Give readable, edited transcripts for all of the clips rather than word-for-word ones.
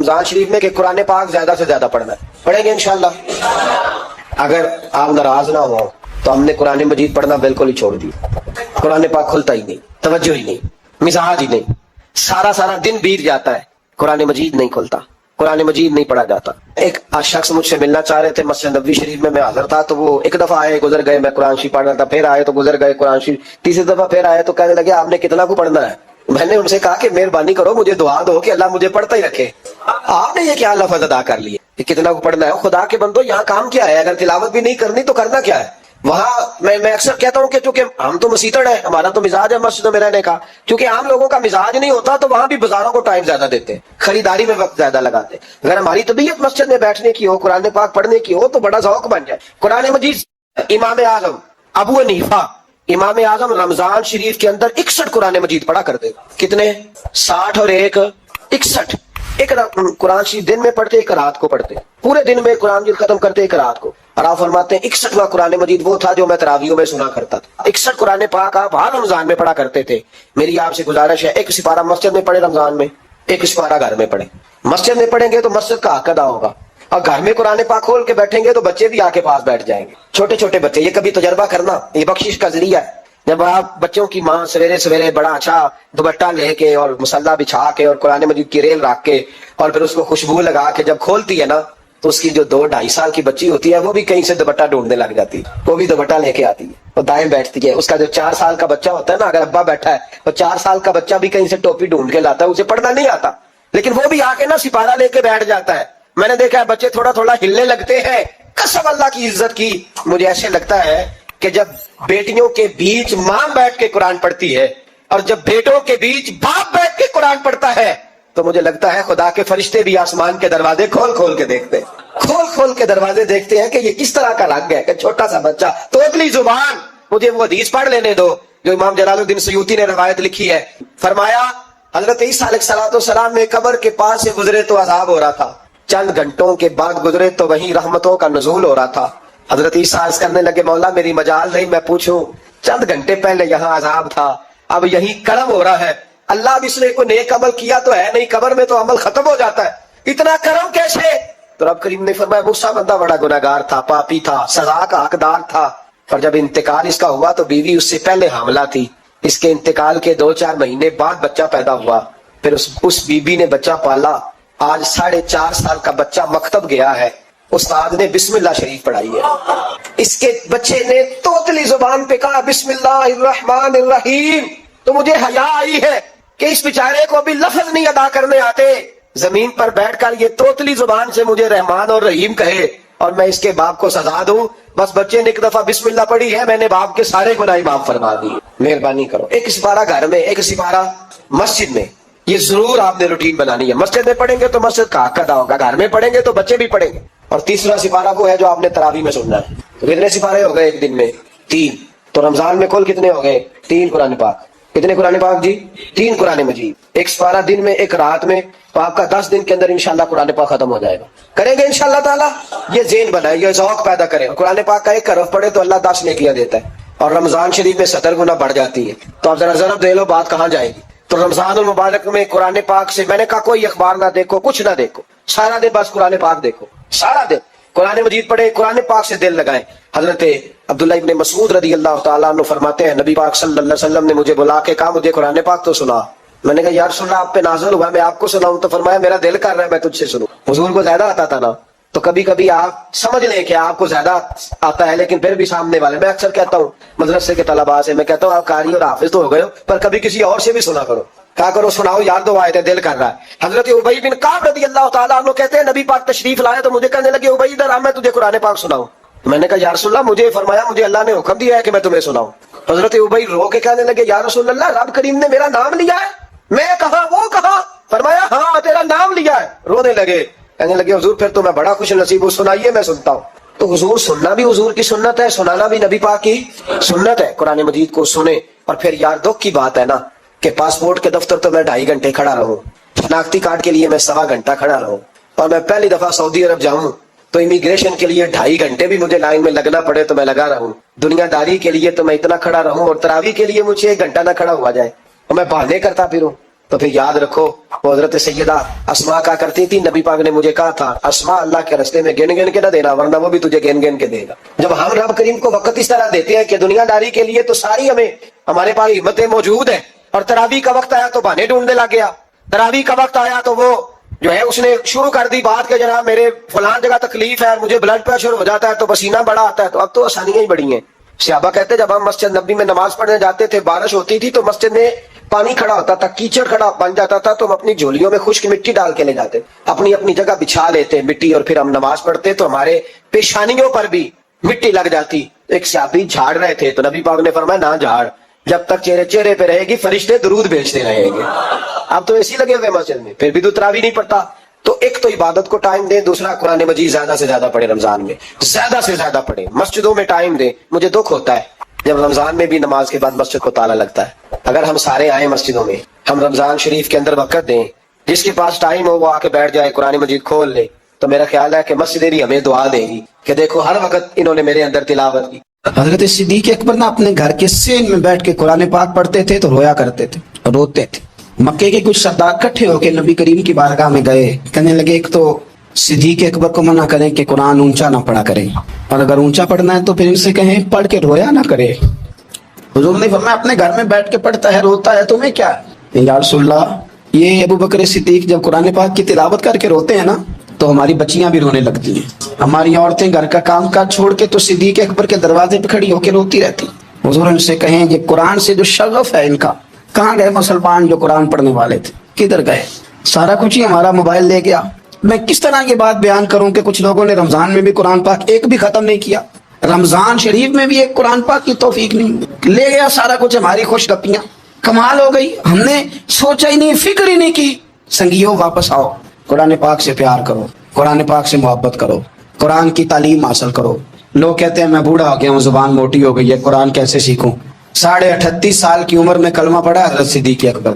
رمضان شریف میں کہ قرآن پاک زیادہ سے زیادہ پڑھنا ہے، پڑھیں گے انشاءاللہ؟ اگر آپ ناراض نہ ہو تو ہم نے قرآن مجید پڑھنا بالکل ہی چھوڑ دیا، قرآن پاک کھلتا ہی نہیں، توجہ ہی نہیں، مزاج ہی نہیں، سارا دن بیت جاتا ہے، قرآن مجید نہیں کھلتا، قرآن مجید نہیں پڑھا جاتا۔ ایک شخص مجھ سے ملنا چاہ رہے تھے، مسجد نبوی شریف میں حاضر تھا، تو وہ ایک دفعہ آئے گزر گئے، میں قرآن شریف پڑھ رہا تھا، پھر آئے تو گزر گئے قرآن شریف، تیسری دفعہ پھر آئے تو کہنے لگے آپ نے کتنا کو پڑھنا ہے؟ میں نے ان سے کہا کہ مہربانی کرو مجھے دعا دو کہ اللہ مجھے پڑھتا ہی رکھے۔ آپ نے یہ کیا لفظ ادا کر لیے کہ کتنا کو پڑھنا ہے؟ خدا کے بندو یہاں کام کیا ہے؟ اگر تلاوت بھی نہیں کرنی تو کرنا کیا ہے وہاں؟ میں اکثر کہتا ہوں کہ چونکہ ہم تو مسیطڑ ہے، ہمارا تو مزاج ہے مسجد میں رہنے کا، چونکہ عام لوگوں کا مزاج نہیں ہوتا تو وہاں بھی بازاروں کو ٹائم زیادہ دیتے ہیں، خریداری میں وقت زیادہ لگاتے ہیں۔ اگر ہماری طبیعت مسجد میں بیٹھنے کی ہو، قرآن پاک پڑھنے کی ہو تو بڑا ذوق بن جائے۔ قرآن مجید امام اعظم ابو حنیفہ امام اعظم رمضان شریف کے اندر 61 قرآن مجید پڑھا کرتے، کتنے؟ 60 اور 1 61۔ ایک قرآن شریف دن میں پڑھتے، ایک رات کو پڑھتے، پورے دن میں قرآن مجید ختم کرتے، ایک رات کو۔ اور آپ فرماتے ہیں 61واں قرآن مجید وہ تھا جو میں تراویحوں میں سنا کرتا تھا۔ 61 قرآن پاک آپ ہر رمضان میں پڑھا کرتے تھے۔ میری آپ سے گزارش ہے ایک سپارہ مسجد میں پڑھے رمضان میں، ایک سپارہ گھر میں پڑھے۔ مسجد میں پڑھیں گے تو مسجد کا حق ادا ہوگا، اور گھر میں قرآن پاک کھول کے بیٹھیں گے تو بچے بھی آ کے پاس بیٹھ جائیں گے، چھوٹے چھوٹے بچے۔ یہ کبھی تجربہ کرنا، یہ بخشش کا ذریعہ ہے۔ جب آپ بچوں کی ماں سویرے سویرے بڑا اچھا دوپٹہ لے کے اور مصلی بچھا کے اور قرآن مجید کی ریل رکھ کے اور پھر اس کو خوشبو لگا کے جب کھولتی ہے نا، تو اس کی جو 2-2.5 سال کی بچی ہوتی ہے وہ بھی کہیں سے دوپٹہ ڈھونڈنے لگ جاتی ہے، وہ بھی دوپٹہ لے کے آتی ہے، وہ دائیں بیٹھتی ہے۔ اس کا جو 4 سال کا بچہ ہوتا ہے نا، اگر ابا بیٹھا ہے تو 4 سال کا بچہ بھی کہیں سے ٹوپی ڈھونڈ کے لاتا ہے، اسے پڑھنا نہیں آتا، لیکن وہ بھی آ کے نا سپارہ لے کے بیٹھ جاتا ہے۔ میں نے دیکھا ہے بچے تھوڑا تھوڑا ہلنے لگتے ہیں، قسم اللہ کی عزت کی مجھے ایسے لگتا ہے کہ جب بیٹیوں کے بیچ ماں بیٹھ کے قرآن پڑھتی ہے اور جب بیٹوں کے بیچ باپ بیٹھ کے قرآن پڑھتا ہے تو مجھے لگتا ہے خدا کے فرشتے بھی آسمان کے دروازے کھول کھول کے دیکھتے ہیں، کھول کھول کے دروازے دیکھتے ہیں کہ یہ کس طرح کا رنگ ہے کہ چھوٹا سا بچہ توتلی زبان۔ مجھے وہ حدیث پڑھ لینے دو جو امام جلال الدین سیوطی نے روایت لکھی ہے۔ فرمایا حضرت عیسیٰ علیہ السلام میں قبر کے پاس سے گزرے تو عذاب ہو رہا تھا، چند گھنٹوں کے بعد گزرے تو وہیں رحمتوں کا نزول ہو رہا تھا۔ حضرت عیسیٰ عرض کرنے لگے مولا میری مجال نہیں میں پوچھوں، چند گھنٹے پہلے یہاں عذاب تھا، اب یہی کرم ہو رہا ہے۔ اللہ اب اس نے کوئی نیک عمل کیا تو ہے نہیں، قبر میں تو عمل ختم ہو جاتا ہے، اتنا کرم کیسے؟ تو رب کریم نے فرمایا موسیٰ بندہ بڑا گناہگار تھا، پاپی تھا، سزا کا حقدار تھا، اور جب انتقال اس کا ہوا تو بیوی اس سے پہلے حاملہ تھی، اس کے انتقال کے 2-4 مہینے بعد بچہ پیدا ہوا، پھر اس بیوی نے بچہ پالا، آج 4.5 سال کا بچہ مکتب گیا ہے، استاد نے بسم اللہ شریف پڑھائی ہے، اس کے بچے نے توتلی زبان پہ کہا بسم اللہ الرحمن الرحیم، تو مجھے حیا آئی ہے کہ اس بیچارے کو ابھی لفظ نہیں ادا کرنے آتے، زمین پر بیٹھ کر یہ توتلی زبان سے مجھے رحمان اور رحیم کہے اور میں اس کے باپ کو سزا دوں۔ بس بچے نے ایک دفعہ بسم اللہ پڑھی ہے، میں نے باپ کے سارے گناہ معاف فرما دی، مہربانی کرو۔ ایک سپارہ گھر میں، ایک سپارہ مسجد میں، یہ ضرور آپ نے روٹین بنانی ہے۔ مسجد میں پڑھیں گے تو مسجد کا حق ادا ہوگا، گھر میں پڑھیں گے تو بچے بھی پڑھیں گے۔ اور تیسرا سپارہ وہ ہے جو آپ نے تراویح میں سننا ہے۔ تو کتنے سپارے ہو گئے ایک دن میں؟ 3۔ تو رمضان میں کل کتنے ہو گئے؟ 3 قرآن پاک۔ کتنے قرآن پاک جی؟ 3 قرآن مجید، ایک سپارہ دن میں ایک رات میں، تو آپ کا 10 دن کے اندر انشاءاللہ قرآن پاک ختم ہو جائے گا۔ کریں گے انشاءاللہ تعالیٰ؟ یہ ذہن بنائے، یہ ذوق پیدا کریں۔ قرآن پاک کا ایک حرف پڑھے تو اللہ 10 نیکیاں دیتا ہے، اور رمضان شریف میں 70 گنا بڑھ جاتی ہے۔ تو آپ ذرا ضرب دے لو بات کہاں جائے گی۔ تو رمضان المبارک میں قرآن پاک سے میں نے کہا کوئی اخبار نہ دیکھو، کچھ نہ دیکھو، سارا دن بس قرآن پاک دیکھو، سارا دن قرآن مجید پڑھے، قرآن پاک سے دل لگائیں۔ حضرت عبداللہ ابن مسعود رضی اللہ تعالیٰ عنہ فرماتے ہیں نبی پاک صلی اللہ علیہ وسلم نے مجھے بلا کے کہا مجھے قرآن پاک تو سنا۔ میں نے کہا یا رسول اللہ آپ پہ نازل ہوا ہے، میں آپ کو سناؤں؟ تو فرمایا میرا دل کر رہا ہے میں تجھ سے سنوں۔ حضور کو زیادہ آتا تھا نا، تو کبھی کبھی آپ سمجھ لیں کہ آپ کو زیادہ آتا ہے، لیکن پھر بھی سامنے والے، میں اکثر کہتا ہوں مدرسے کے طلباء سے، میں کہتا ہوں آپ قاری اور حافظ تو ہو گئے ہو، پر کبھی کسی اور سے بھی سنا کرو، کہا کرو سناؤ یار 2 آیتیں دل کر رہا ہے۔ حضرت ابی بن کعب رضی اللہ تعالیٰ عنہ کہتے ہیں نبی پاک تشریف لائے تو مجھے کہنے لگے ابی ادھر آ میں تجھے قرآن پاک سناؤں۔ میں نے کہا یا رسول اللہ مجھے فرمایا مجھے اللہ نے حکم دیا ہے کہ میں تمہیں سناؤں۔ حضرت ابی رو کے کہنے لگے یا رسول اللہ رب کریم نے میرا نام لیا ہے؟ میں کہا وہ کہا؟ فرمایا ہاں تیرا نام لیا ہے۔ رونے لگے، کہنے لگے حضور پھر تو میں بڑا خوش نصیب ہوں، سنائیے میں سنتا ہوں۔ تو حضور سننا بھی حضور کی سنت ہے، سنانا بھی نبی پاک کی سنت ہے۔ قرآن مجید کو سنیں۔ اور پھر یار دکھ کی بات ہے نا کہ پاسپورٹ کے دفتر تو میں 2.5 گھنٹے کھڑا رہوں، شناختی کارڈ کے لیے میں 1.25 گھنٹہ کھڑا رہوں، اور میں پہلی دفعہ سعودی عرب جاؤں تو امیگریشن کے لیے 2.5 گھنٹے بھی مجھے لائن میں لگنا پڑے تو میں لگا رہوں، دنیا داری کے لیے تو میں اتنا کھڑا رہوں، اور تراویح کے لیے مجھے 1 گھنٹہ نہ کھڑا ہوا جائے اور میں بہانے کرتا پھروں۔ تو پھر یاد رکھو وہ حضرت سیدہ اسما کہا کرتی تھی نبی پاک نے مجھے کہا تھا اسما اللہ کے راستے میں گن گن کے نہ دینا ورنہ وہ بھی تجھے گن گن کے دے گا. جب ہم رب کریم کو وقت اس طرح دیتے ہیں کہ دنیا داری کے لیے تو ساری ہمارے پاس ہمتیں موجود ہیں، اور تراویح کا وقت آیا تو بہانے ڈھونڈنے لگ گیا. تراویح کا وقت آیا تو وہ جو ہے اس نے شروع کر دی بات کہ جناب میرے فلان جگہ تکلیف ہے، مجھے بلڈ پریشر ہو جاتا ہے تو پسینہ بڑا آتا ہے. تو اب تو آسانیاں ہی بڑی ہیں. صحابہ کہتے جب ہم مسجد نبی میں نماز پڑھنے جاتے تھے، بارش ہوتی تھی تو مسجد میں پانی کھڑا ہوتا تھا، کیچڑ کھڑا بن جاتا تھا، تو ہم اپنی جھولیوں میں خشک مٹی ڈال کے لے جاتے، اپنی اپنی جگہ بچھا لیتے مٹی، اور پھر ہم نماز پڑھتے تو ہمارے پیشانیوں پر بھی مٹی لگ جاتی. ایک صحابی جھاڑ رہے تھے تو نبی پاک نے فرمایا نہ جھاڑ، جب تک چہرے پہ رہے گی فرشتے درود بھیجتے رہیں گے. اب تو ایسی لگے ہوئے مسجد میں، پھر بھی تو تراویح نہیں پڑھتا. تو ایک تو عبادت کو ٹائم دیں، دوسرا قرآن مجید زیادہ سے زیادہ پڑھے، رمضان میں زیادہ سے زیادہ پڑھے، مسجدوں میں ٹائم دیں. مجھے دکھ ہوتا ہے جب رمضان میں بھی نماز کے بعد مسجد کو تالا لگتا ہے. اگر ہم سارے آئیں مسجدوں میں، ہم رمضان شریف کے اندر وقت دیں، جس کے پاس ٹائم ہو وہ آ کے بیٹھ جائے، قرآن مجید کھول لے، تو میرا خیال ہے کہ مسجد بھی ہمیں دعا دے گی کہ دیکھو ہر وقت انہوں نے میرے اندر تلاوت کی. حضرت صدیق اکبر نا اپنے گھر کے سین میں بیٹھ کے قرآن پاک پڑھتے تھے تو رویا کرتے تھے، روتے تھے. مکے کے کچھ سردار اکٹھے ہو کے نبی کریم کی بارگاہ میں گئے، کہنے لگے ایک تو صدیق اکبر کو منع کریں کہ قرآن اونچا نہ پڑھا کریں، اور اگر اونچا پڑھنا ہے تو پھر ان سے کہیں پڑھ کے رویا نہ کرے. حضور نے فرمایا اپنے گھر میں بیٹھ کے پڑھتا ہے روتا ہے تمہیں کیا ہے؟ یا رسول اللہ یہ ابو بکر صدیق جب قرآن پاک کی تلاوت کر کے روتے ہیں نا تو ہماری بچیاں بھی رونے لگتی ہیں، ہماری عورتیں گھر کا کام کاج چھوڑ کے تو صدیق اکبر کے دروازے پہ کھڑی ہو کے روتی رہتی. حضور ان سے کہیں یہ قرآن سے جو شغف ہے ان کا، کہاں گئے مسلمان جو قرآن پڑھنے والے تھے، کدھر گئے؟ سارا کچھ ہی ہمارا موبائل لے گیا. میں کس طرح یہ بات بیان کروں کہ کچھ لوگوں نے رمضان میں بھی قرآن پاک ایک بھی ختم نہیں کیا، رمضان شریف میں بھی ایک قرآن پاک کی توفیق نہیں، لے گیا سارا کچھ ہماری خوش گپیاں. کمال ہو گئی، ہم نے سوچا ہی نہیں، فکر ہی نہیں کی. سنگیو واپس آؤ، قرآن پاک سے پیار کرو، قرآن پاک سے محبت کرو، قرآن کی تعلیم حاصل کرو. لوگ کہتے ہیں میں بوڑھا ہو گیا ہوں، زبان موٹی ہو گئی ہے، قرآن کیسے سیکھوں؟ 38.5 سال کی عمر میں کلمہ پڑھا حضرت صدیق اکبر.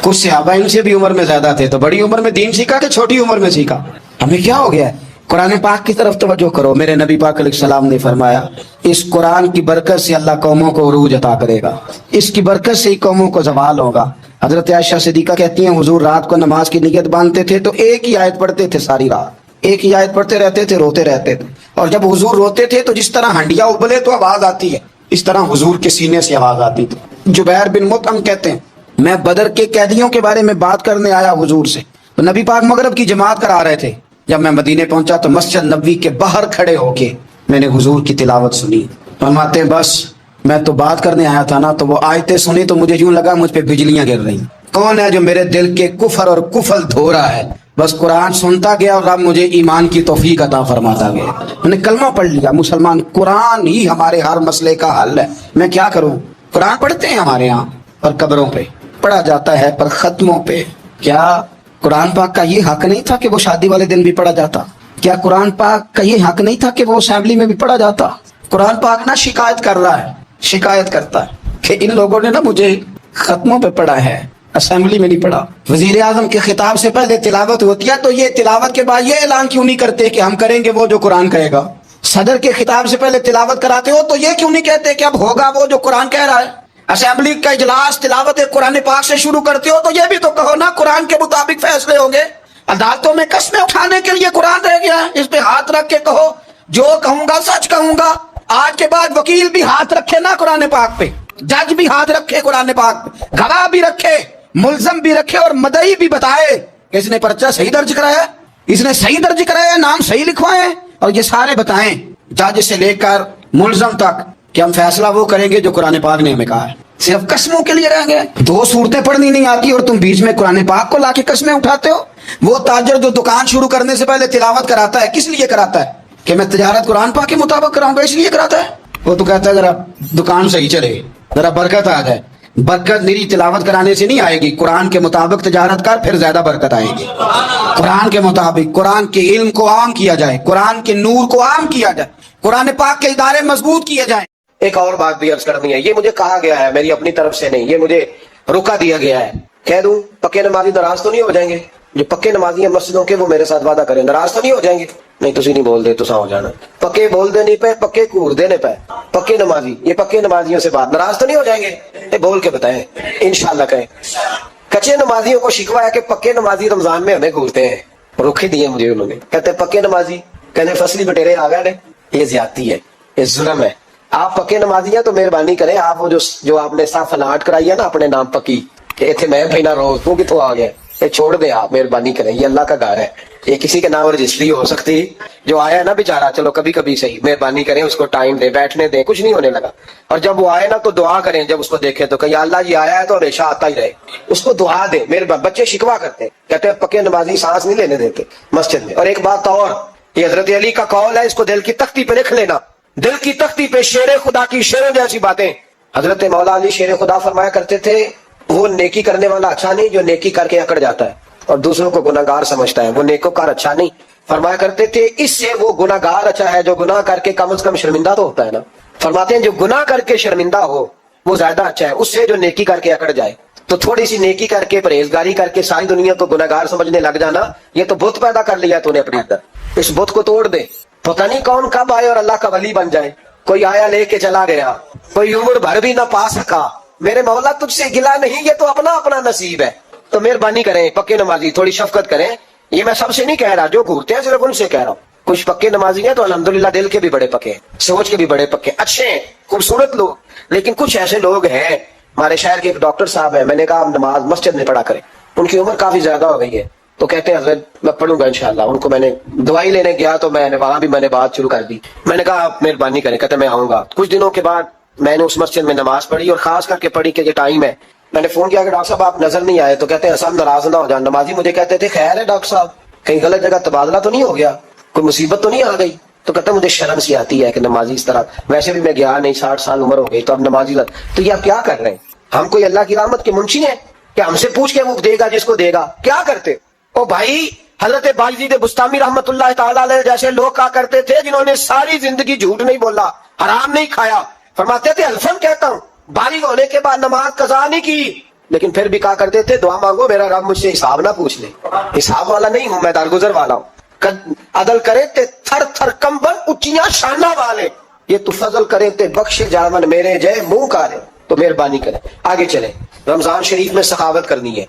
کچھ صحابہ ان سے بھی عمر میں زیادہ تھے، تو بڑی عمر میں دین سیکھا کہ چھوٹی عمر میں سیکھا؟ ہمیں کیا ہو گیا ہے؟ قرآن پاک کی طرف توجہ کرو. میرے نبی پاک علیہ السلام نے فرمایا اس قرآن کی برکت سے اللہ قوموں کو عروج عطا کرے گا، اس کی برکت سے ہی قوموں کو زوال ہوگا. حضرت عائشہ صدیقہ کہتی ہیں حضور رات کو نماز کی نیت باندھتے تھے تو ایک ہی آیت پڑھتے تھے ساری رات، ایک ہی آیت پڑھتے رہتے تھے، روتے رہتے تھے. اور جب حضور روتے تھے تو جس طرح ہنڈیا ابلے تو آواز آتی ہے، اس طرح حضور کے سینے سے آواز آتی تھی. جبیر بن مطعم کہتے ہیں میں بدر کے قیدیوں کے بارے میں بات کرنے آیا حضور سے، تو نبی پاک مغرب کی جماعت کرا رہے تھے. جب میں مدینے پہنچا تو مسجد نبوی کے باہر کھڑے ہو کے میں نے حضور کی تلاوت سنی. فرماتے ہیں بس میں تو بات کرنے آیا تھا نا، تو وہ آیتیں سنی تو مجھے یوں لگا مجھ پہ بجلیاں گر رہی. کون ہے جو میرے دل کے کفر اور کفل دھو رہا ہے؟ بس قرآن سنتا گیا اور رب مجھے ایمان کی توفیق عطا فرماتا گیا. میں نے کلمہ پڑھ لیا مسلمان. قرآن ہی ہمارے ہر مسئلے کا حل ہے. میں کیا کروں؟ قرآن پڑھتے ہیں ہمارے یہاں پر قبروں پہ پڑھا جاتا ہے، پر ختموں پہ. کیا قرآن پاک کا یہ حق نہیں تھا کہ وہ شادی والے دن بھی پڑھا جاتا؟ کیا قرآن پاک کا یہ حق نہیں تھا کہ وہ اسمبلی میں بھی پڑھا جاتا؟ قرآن پاک نا شکایت کر رہا ہے، شکایت کرتا ہے کہ ان لوگوں نے نا مجھے ختموں پہ پڑھا ہے، اسمبلی میں نہیں پڑھا. وزیر اعظم کے خطاب سے پہلے تلاوت ہوتی ہے تو یہ تلاوت کے بعد یہ اعلان کیوں نہیں کرتے کہ ہم کریں گے وہ جو قرآن کہے گا؟ صدر کے خطاب سے پہلے تلاوت کراتے ہو تو یہ کیوں نہیں کہتے کہ اب ہوگا وہ جو قرآن کہہ رہا ہے؟ اسمبلی کا اجلاس تلاوت قرآن پاک سے شروع کرتے ہو تو یہ بھی تو کہو نا قرآن کے مطابق فیصلے ہوں گے. عدالتوں میں قسمیں اٹھانے کے لیے قرآن رہ گیا ہے، اس پہ ہاتھ رکھ کے کہو جو کہوں گا سچ کہوں گا. آج کے بعد وکیل بھی ہاتھ رکھے نا قرآن پاک پہ، جج بھی ہاتھ رکھے قرآن پاک پہ، گواہ بھی رکھے، ملزم بھی رکھے، اور مدعی بھی بتائے کہ اس نے پرچہ صحیح درج کرایا، اس نے صحیح درج کرایا، نام صحیح لکھوائے، اور یہ سارے بتائیں جج سے لے کر ملزم تک کہ ہم فیصلہ وہ کریں گے جو قرآن پاک نے ہمیں کہا ہے. صرف قسموں کے لیے رہ گئے. 2 صورتیں پڑھنی نہیں آتی اور تم بیچ میں قرآن پاک کو لا کے قسمیں اٹھاتے ہو. وہ تاجر جو دکان شروع کرنے سے پہلے تلاوت کراتا ہے کس لیے کراتا ہے؟ کہ میں تجارت قرآن پاک کے مطابق کراؤں گا، اس لیے کراتا ہے. وہ تو کہتا ہے ذرا دکان صحیح چلے، ذرا برکت آ جائے. برکت میری تلاوت کرانے سے نہیں آئے گی، قرآن کے مطابق تجارت کر پھر زیادہ برکت آئے گی. قرآن کے مطابق قرآن کے علم کو عام کیا جائے، قرآن کے نور کو عام کیا جائے، قرآن پاک کے ادارے مضبوط کیے جائیں. ایک اور بات بھی عرض کرنی ہے، یہ مجھے کہا گیا ہے، میری اپنی طرف سے نہیں، یہ مجھے روکا دیا گیا ہے. کہہ دوں پکے نمازی ناراض تو نہیں ہو جائیں گے؟ جو پکے نمازی ہیں مسجدوں کے وہ میرے ساتھ وعدہ کریں ناراض تو نہیں ہو جائیں گے؟ نہیں تسی نہیں بول دے تو ہو جانا. پکے بول دے نہیں پے, پکے گھور دینے پے. پکے نمازی, یہ پکے نمازیوں سے بات ناراض تو نہیں ہو جائیں گے؟ یہ بول کے بتائیں انشاءاللہ کہیں. کچے نمازیوں کو شکوا ہے کہ پکے نمازی رمضان میں ہمیں گھورتے ہیں. روکے دیے مجھے انہوں نے, کہتے پکے نمازی, کہنے فصلی بٹیرے آ گئے. یہ زیادتی ہے, یہ ظلم ہے. آپ پکے نمازی ہیں تو مہربانی کریں, آپ وہ جو آپ نے صاف فلاٹ کرائی ہے نا اپنے نام پکی, کہ اتنے میں پہنا روز تو کتوں آ گیا, یہ چھوڑ دیں آپ, مہربانی کریں. یہ اللہ کا گھر ہے, یہ کسی کے نام رجسٹری ہو سکتی. جو آیا ہے نا بیچارہ, چلو کبھی کبھی صحیح, مہربانی کریں اس کو ٹائم دیں, بیٹھنے دیں, کچھ نہیں ہونے لگا. اور جب وہ آئے نا تو دعا کریں, جب اس کو دیکھیں تو کہ اللہ جی آیا ہے تو ہمیشہ آتا ہی رہے, اس کو دعا دیں. میرے بچے شکوا کرتے ہیں, کہتے ہیں پکے نمازی سانس نہیں لینے دیتے مسجد میں. اور ایک بات اور, یہ حضرت علی کا قول ہے, اس کو دل کی تختی پہ لکھ لینا. دل کی تختی پہ شیر خدا کی شیروں جیسی باتیں. حضرت مولا علی شیر خدا فرمایا کرتے تھے, وہ نیکی کرنے والا اچھا نہیں جو نیکی کر کے اکڑ جاتا ہے اور دوسروں کو گناہگار سمجھتا ہے, وہ نیکوکار اچھا نہیں. فرمایا کرتے تھے اس سے وہ گناہگار اچھا ہے جو گناہ کر کے کم از کم شرمندہ تو ہوتا ہے نا. فرماتے ہیں جو گناہ کر کے شرمندہ ہو وہ زیادہ اچھا ہے اس سے جو نیکی کر کے اکڑ جائے. تو تھوڑی سی نیکی کر کے, پرہیزگاری کر کے ساری دنیا کو گناہگار سمجھنے لگ جانا, یہ تو بت پیدا کر لیا تو نے اپنے اندر. اس بت کو توڑ دے. پتہ نہیں کون کب آئے اور اللہ کا ولی بن جائے. کوئی آیا لے کے چلا گیا, کوئی عمر بھر بھی نہ پا سکا. میرے مولا تجھ سے گلا نہیں, یہ تو اپنا اپنا نصیب ہے. تو مہربانی کریں پکے نمازی, تھوڑی شفقت کریں. یہ میں سب سے نہیں کہہ رہا, جو گھورتے ہیں صرف ان سے کہہ رہا ہوں. کچھ پکے نمازی ہیں تو الحمدللہ دل کے بھی بڑے پکے ہیں, سوچ کے بھی بڑے پکے, اچھے ہیں, خوبصورت لوگ. لیکن کچھ ایسے لوگ ہیں, ہمارے شہر کے ایک ڈاکٹر صاحب ہیں, میں نے کہا آپ نماز مسجد میں پڑھا کریں. ان کی عمر کافی زیادہ ہو گئی ہے, تو کہتے ہیں حضرت میں پڑھوں گا انشاءاللہ. ان کو میں نے دوائی لینے گیا تو میں نے وہاں بھی میں نے بات شروع کر دی. میں نے کہا آپ مہربانی کریں, کہتے میں آؤں گا. کچھ دنوں کے بعد میں نے اس مسجد میں نماز پڑھی, اور خاص کر کے پڑھی کہ یہ ٹائم ہے. میں نے فون کیا کہ ڈاکٹر صاحب آپ نظر نہیں آئے, تو کہتے ہیں صاحب ناراض نہ ہو جان. نمازی مجھے کہتے تھے خیر ہے ڈاکٹر صاحب, کہیں غلط جگہ تبادلہ تو نہیں ہو گیا, کوئی مصیبت تو نہیں آ گئی. تو کہتا مجھے شرم سی آتی ہے کہ نمازی اس طرح, ویسے بھی میں گیا نہیں, 60 سال عمر ہو گئی, تو اب نمازی تو یہ آپ کیا کر رہے ہیں؟ ہم کوئی اللہ کی رحمت کے منشی ہیں کہ ہم سے پوچھ کے وہ دے گا جس کو دے گا؟ کیا کرتے او بھائی. حضرت باجید بستامی رحمت اللہ تعالیٰ علیہ جیسے لوگ کہا کرتے تھے جنہوں نے ساری زندگی جھوٹ نہیں بولا, حرام نہیں کھایا, فرماتے تھے الفن کہتا ہوں, بالغ ہونے کے بعد نماز قضا نہیں کی, لیکن پھر بھی کہا کرتے تھے دعا مانگو میرا رب مجھ سے حساب نہ پوچھ لے. حساب والا نہیں ہوں میں, درگزر والا ہوں. عدل کرے تے تھر تھر کمبن اچیاں شانہ والے, یہ تو فضل کرے تے بخش جاون میرے جے منہ کارے. تو مہربانی کریں آگے چلیں. رمضان شریف میں سخاوت کرنی ہے.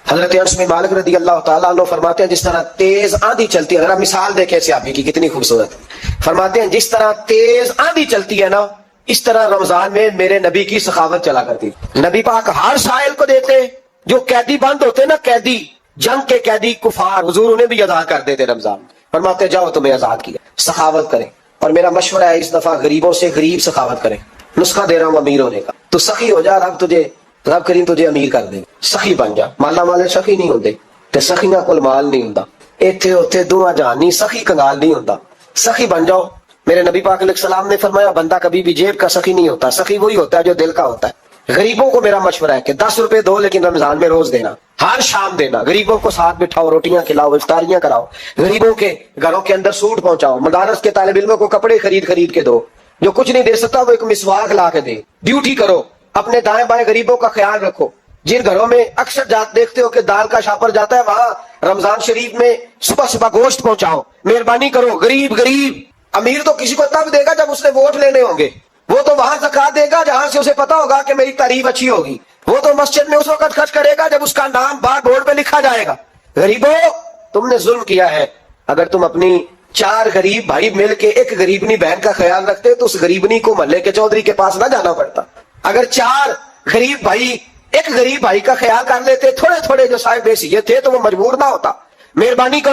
حضرت انس بن مالک رضی اللہ تعالیٰ عنہ فرماتے ہیں جس طرح تیز آندھی چلتی ہے, ذرا مثال دیکھیں صحابی کی کتنی خوبصورت. فرماتے ہیں جس طرح تیز آندھی چلتی ہے نا, اس طرح رمضان میں میرے نبی کی سخاوت چلا کرتی. نبی پاک ہر سائل کو دیتے, جو قیدی بند ہوتے نا, قیدی جنگ کے قیدی کفار, حضور انہیں بھی آزاد کر دیتے رمضان. فرماتے جاؤ تمہیں آزاد کیا. سخاوت کریں. اور میرا مشورہ ہے اس دفعہ غریبوں سے غریب سخاوت کریں. نسخہ دے رہا ہوں امیر ہونے کا, تو سخی ہو جا, رب کریم تجھے امیر کر دے. سخی بن جا. مالا مالے سخی نہیں ہوتے, تے سخیاں کول مال نہیں ہوندا, ایتھے اوتھے دعا جانی, سخی کنگال نہیں ہوندا. سخی بن جاؤ. میرے نبی پاک علیہ السلام نے فرمایا بندہ کبھی بھی جیب کا سخی نہیں ہوتا, سخی وہی ہوتا ہے جو دل کا ہوتا ہے. غریبوں کو میرا مشورہ ہے کہ 10 روپے دو, لیکن رمضان میں روز دینا, ہر شام دینا. غریبوں کو ساتھ بٹھاؤ, روٹیاں کھلاؤ, افطاریاں کراؤ. غریبوں کے گھروں کے اندر سوٹ پہنچاؤ. مدارس کے طالب علموں کو کپڑے خرید کے دو. جو کچھ نہیں دے سکتا وہ ایک مسواک لا کے دے. ڈیوٹی کرو. اپنے دائیں بائیں غریبوں کا خیال رکھو. جن گھروں میں اکثر دیکھتے ہو کہ دال کا شاپر جاتا ہے, وہاں رمضان شریف میں صبح گوشت پہنچاؤ. مہربانی کرو. غریب امیر تو کسی کو تب دے گا جب اس نے ووٹ لینے ہوں گے. وہ تو وہاں زکات دے گا جہاں سے اسے پتا ہوگا کہ میری تعریف اچھی ہوگی. وہ تو مسجد میں اس وقت خرچ کرے گا جب اس کا نام بار بورڈ پہ لکھا جائے گا. غریبوں تم نے ظلم کیا ہے. اگر تم اپنی 4 غریب بھائی مل کے ایک غریبنی بہن کا خیال رکھتے تو اس غریبنی کو محلے کے چودھری کے پاس نہ جانا پڑتا. اگر 4 غریب بھائی ایک غریب بھائی کا خیال کر لیتے, تھوڑے جو صاحب حیثیت تھے, تو وہ مجبور نہ ہوتا. مہربانی کرو.